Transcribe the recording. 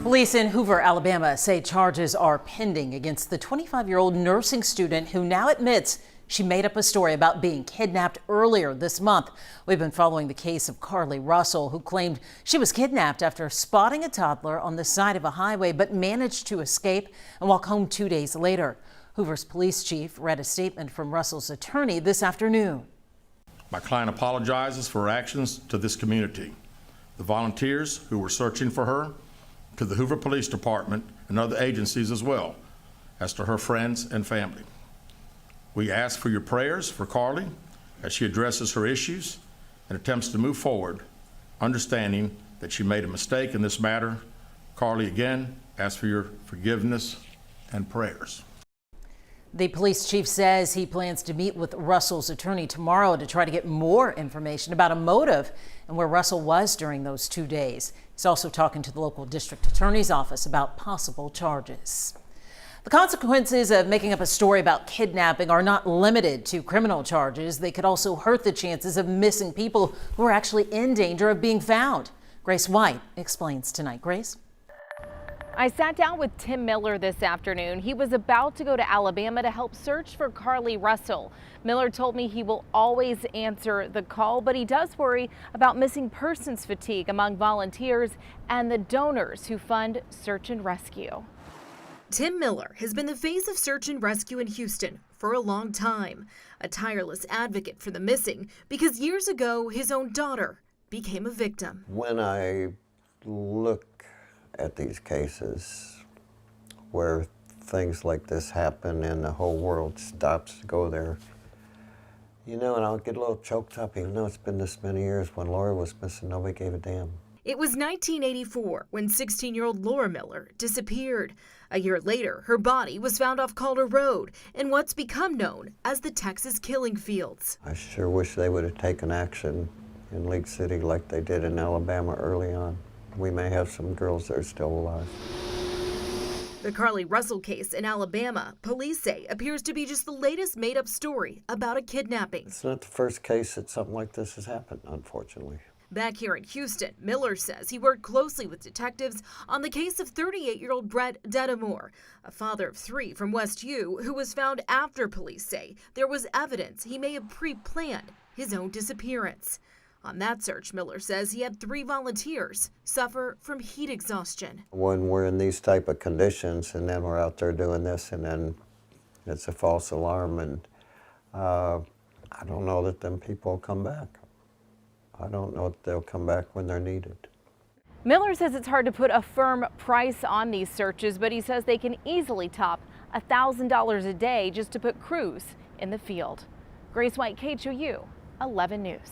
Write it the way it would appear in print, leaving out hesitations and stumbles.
Police in Hoover, Alabama say charges are pending against the 25-year-old nursing student who now admits she made up a story about being kidnapped earlier this month. We've been following the case of Carlee Russell, who claimed she was kidnapped after spotting a toddler on the side of a highway but managed to escape and walk home 2 days later. Hoover's police chief read a statement from Russell's attorney this afternoon. My client apologizes for her actions to this community, the volunteers who were searching for her, to the Hoover Police Department and other agencies as well, as to her friends and family. We ask for your prayers for Carlee as she addresses her issues and attempts to move forward, understanding that she made a mistake in this matter. Carlee, again, asks for your forgiveness and prayers. The police chief says he plans to meet with Russell's attorney tomorrow to try to get more information about a motive and where Russell was during those 2 days. He's also talking to the local district attorney's office about possible charges. The consequences of making up a story about kidnapping are not limited to criminal charges. They could also hurt the chances of missing people who are actually in danger of being found. Grace White explains tonight. Grace? I sat down with Tim Miller this afternoon. He was about to go to Alabama to help search for Carlee Russell. Miller told me he will always answer the call, but he does worry about missing persons fatigue among volunteers and the donors who fund search and rescue. Tim Miller has been the face of search and rescue in Houston for a long time, a tireless advocate for the missing because years ago his own daughter became a victim. When I look at these cases where things like this happen and the whole world stops to go there, you know, and I'll get a little choked up even though it's been this many years. When Laura was missing, nobody gave a damn. It was 1984 when 16-year-old Laura Miller disappeared. A year later, her body was found off Calder Road in what's become known as the Texas killing fields. I sure wish they would have taken action in League City like they did in Alabama early on. We may have some girls that are still alive. The Carlee Russell case in Alabama, police say, appears to be just the latest made-up story about a kidnapping. It's not the first case that something like this has happened, unfortunately. Back here in Houston, Miller says he worked closely with detectives on the case of 38-year-old Brett Dedamore, a father of 3 from West KHOU who was found after police say there was evidence he may have pre-planned his own disappearance. On that search, Miller says he had 3 volunteers suffer from heat exhaustion. When we're in these type of conditions and then we're out there doing this and then it's a false alarm, and I don't know that them people will come back. I don't know if they'll come back when they're needed. Miller says it's hard to put a firm price on these searches, but he says they can easily top $1,000 a day just to put crews in the field. Grace White, KHOU 11 News.